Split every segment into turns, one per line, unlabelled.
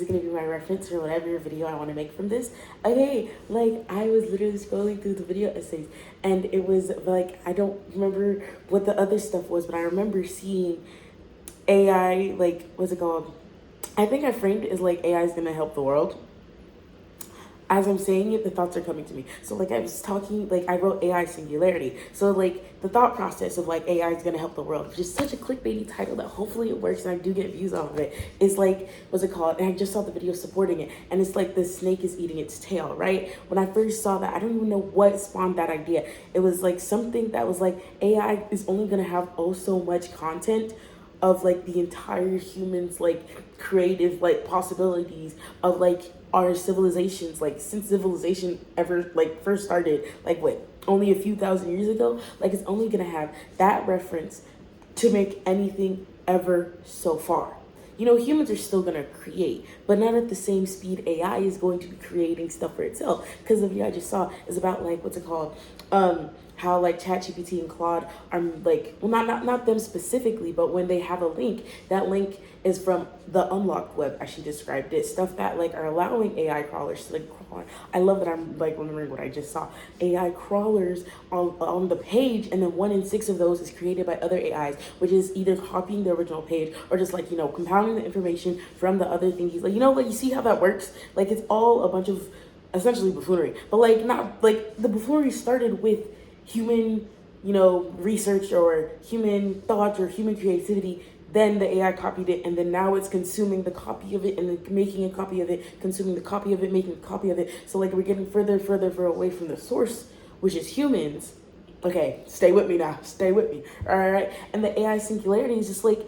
is gonna be my reference for whatever video I want to make from this. Okay, like I was literally scrolling through the video essays, and it was like I don't remember what the other stuff was, but I remember seeing AI. Like, what's it called? I think I framed it as like AI is gonna help the world. As I'm saying it, the thoughts are coming to me. So like I was talking, like I wrote AI singularity. So like the thought process of like AI is gonna help the world, which is such a clickbaity title that hopefully it works and I do get views off of it. It's like, what's it called? And I just saw the video supporting it. And it's like the snake is eating its tail, right? When I first saw that, I don't even know what spawned that idea. It was like something that was like AI is only gonna have oh so much content of like the entire humans like creative like possibilities of like our civilizations, like since civilization ever like first started, like what, only a few thousand years ago. Like it's only gonna have that reference to make anything ever so far. You know, humans are still gonna create, but not at the same speed AI is going to be creating stuff for itself. Because the video I just saw is about like, what's it called? How like ChatGPT and Claude are like, well, not them specifically, but when they have a link, that link is from the unlocked web, as she described it, stuff that like are allowing AI crawlers to like crawl on. I love that I'm like remembering what I just saw. AI crawlers on the page, and then 1 in 6 of those is created by other AIs, which is either copying the original page or just like, you know, compounding the information from the other thing. He's like, you know, like you see how that works? Like it's all a bunch of essentially buffoonery, but like not like the buffoonery started with human, you know, research or human thought or human creativity. Then the AI copied it, and then now it's consuming the copy of it and then making a copy of it, consuming the copy of it, making a copy of it. So like we're getting further away from the source, which is humans. Okay, stay with me now, stay with me. All right. And the AI singularity is just like,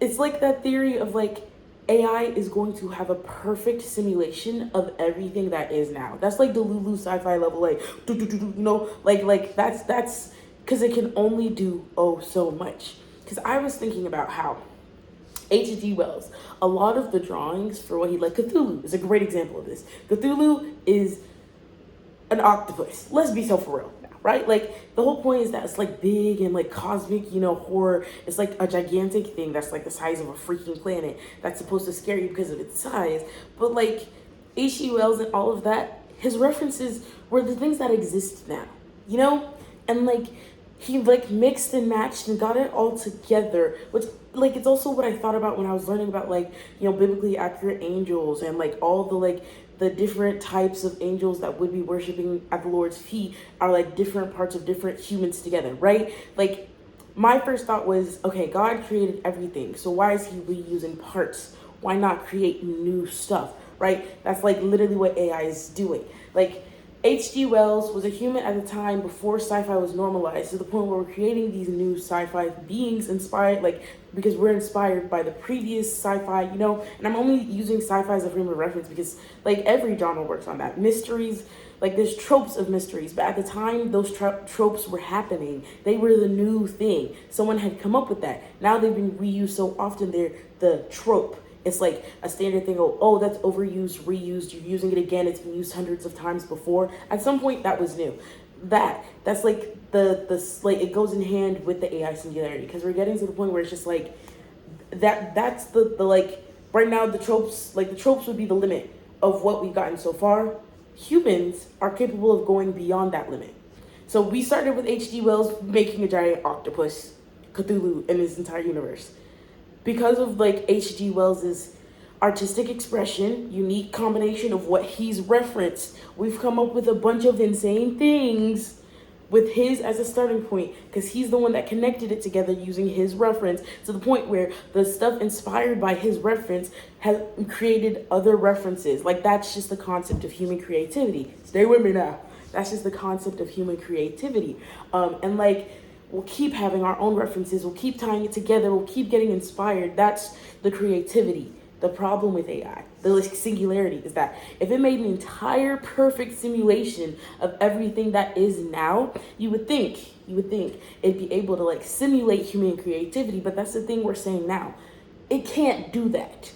it's like that theory of like AI is going to have a perfect simulation of everything that is now. That's like the Lulu sci-fi level, like you know, like that's because it can only do oh so much. Because I was thinking about how H.G. Wells, a lot of the drawings for what he like, Cthulhu is a great example of this. Cthulhu is an octopus. Let's be so for real now, right? Like the whole point is that it's like big and like cosmic, you know, horror. It's like a gigantic thing that's like the size of a freaking planet that's supposed to scare you because of its size. But like H.G. Wells and all of that, his references were the things that exist now, you know? And like he like mixed and matched and got it all together, which like it's also what I thought about when I was learning about like, you know, biblically accurate angels and like all the like the different types of angels that would be worshiping at the Lord's feet are like different parts of different humans together, right? Like my first thought was, okay, God created everything, so why is he reusing parts? Why not create new stuff, right? That's like literally what AI is doing. Like H.G. Wells was a human at the time before sci-fi was normalized to the point where we're creating these new sci-fi beings inspired, like, because we're inspired by the previous sci-fi, you know, and I'm only using sci-fi as a frame of reference because, like, every genre works on that. Mysteries, like, there's tropes of mysteries, but at the time those tropes were happening. They were the new thing. Someone had come up with that. Now they've been reused so often, they're the trope. It's like a standard thing. Oh, that's overused, reused. You're using it again. It's been used hundreds of times before. At some point, that was new. That's like the like it goes in hand with the AI singularity because we're getting to the point where it's just like that's the like right now the tropes would be the limit of what we've gotten so far. Humans are capable of going beyond that limit. So we started with H.G. Wells making a giant octopus, Cthulhu, in his entire universe. Because of like H.G. Wells's artistic expression, unique combination of what he's referenced, we've come up with a bunch of insane things with his as a starting point because he's the one that connected it together using his reference to the point where the stuff inspired by his reference has created other references. Like that's just the concept of human creativity. Stay with me now. That's just the concept of human creativity. And like we'll keep having our own references. We'll keep tying it together. We'll keep getting inspired. That's the creativity. The problem with AI, the singularity, is that if it made an entire perfect simulation of everything that is now, you would think it'd be able to like simulate human creativity. But that's the thing we're saying now. It can't do that.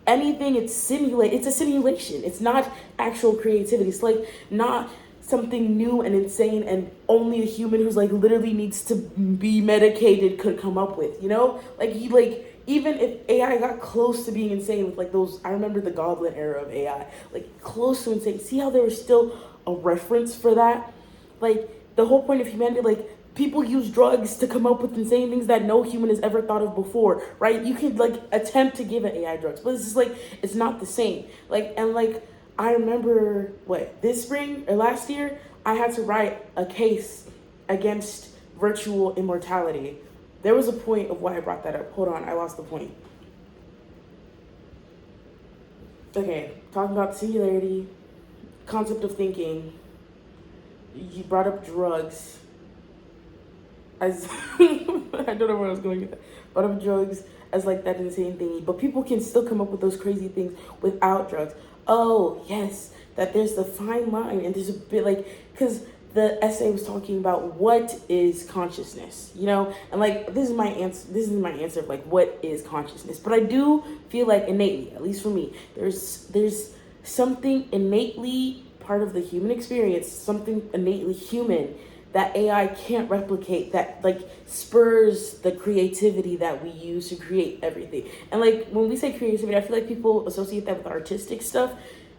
Anything it's a simulation. It's not actual creativity. It's like not something new and insane and only a human who's like literally needs to be medicated could come up with, you know? Like even if AI got close to being insane with like those, I remember the Goblin era of AI, like close to insane. See how there was still a reference for that? Like the whole point of humanity, like people use drugs to come up with insane things that no human has ever thought of before, right? You could like attempt to give an AI drugs, but it's just like, it's not the same. Like, and like, I remember this spring or last year, I had to write a case against virtual immortality. There was a point of why I brought that up. Hold on, I lost the point. Okay, talking about singularity, concept of thinking. You brought up drugs. As I don't know where I was going with that. Brought up drugs as like that insane thingy, but people can still come up with those crazy things without drugs. Oh yes, that there's the fine line, and there's a bit like, because the essay was talking about what is consciousness, you know, and like this is my answer. This is my answer of like what is consciousness. But I do feel like innately, at least for me, there's something innately part of the human experience, something innately human that AI can't replicate, that like spurs the creativity that we use to create everything. And like when we say creativity, I feel like people associate that with artistic stuff.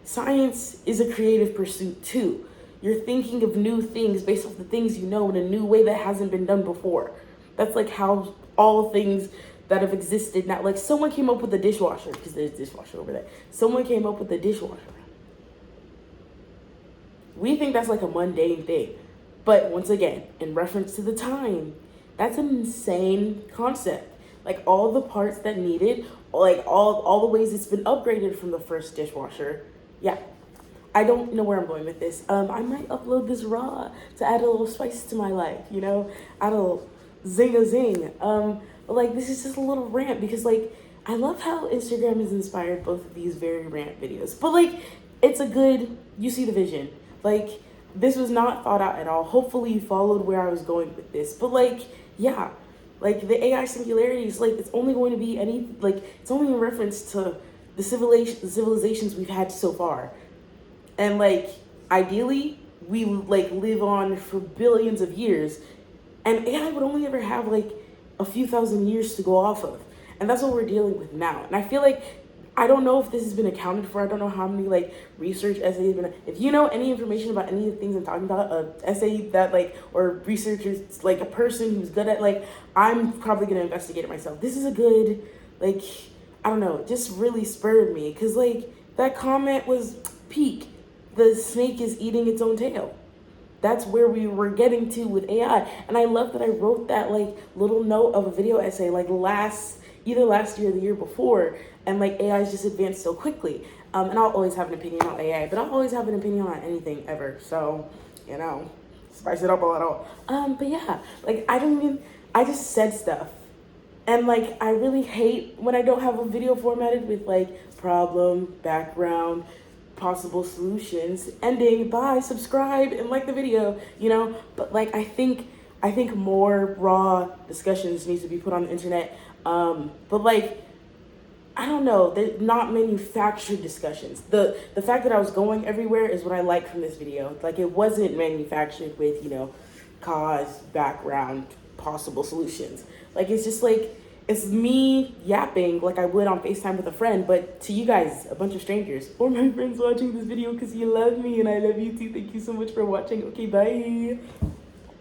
Science is a creative pursuit too. You're thinking of new things based off the things you know in a new way that hasn't been done before. That's like how all things that have existed now, like someone came up with a dishwasher, because there's a dishwasher over there. Someone came up with a dishwasher. We think that's like a mundane thing. But once again, in reference to the time, that's an insane concept. Like all the parts that needed, like all the ways it's been upgraded from the first dishwasher. Yeah, I don't know where I'm going with this. I might upload this raw to add a little spice to my life, you know, add a little zing. But like this is just a little rant because like I love how Instagram has inspired both of these very rant videos. But like it's a good, you see the vision. Like this was not thought out at all. Hopefully you followed where I was going with this. But like, yeah, like the AI singularities, like it's only going to be it's only in reference to the civilizations we've had so far. And like, ideally, we like live on for billions of years, and AI would only ever have like a few thousand years to go off of. And that's what we're dealing with now. And I feel like, I don't know if this has been accounted for. I don't know how many like research essays been. If you know any information about any of the things I'm talking about, a essay that like, or researchers, like a person who's good at, like, I'm probably gonna investigate it myself. This is a good, like, I don't know, it just really spurred me, because like that comment was peak. The snake is eating its own tail. That's where we were getting to with AI. And I love that I wrote that like little note of a video essay like either last year or the year before, and like AI's just advanced so quickly. And I'll always have an opinion on AI, but I'll always have an opinion on anything ever. So, you know, spice it up a little. But yeah, like I just said stuff. And like, I really hate when I don't have a video formatted with like problem, background, possible solutions, ending, bye, subscribe, and like the video, you know? But like, I think more raw discussions needs to be put on the internet. But like, I don't know, they're not manufactured discussions. The fact that I was going everywhere is what I like from this video. Like, it wasn't manufactured with, you know, cause, background, possible solutions. Like, it's just like, it's me yapping like I would on FaceTime with a friend, but to you guys, a bunch of strangers, or my friends watching this video because you love me and I love you too. Thank you so much for watching. Okay, bye.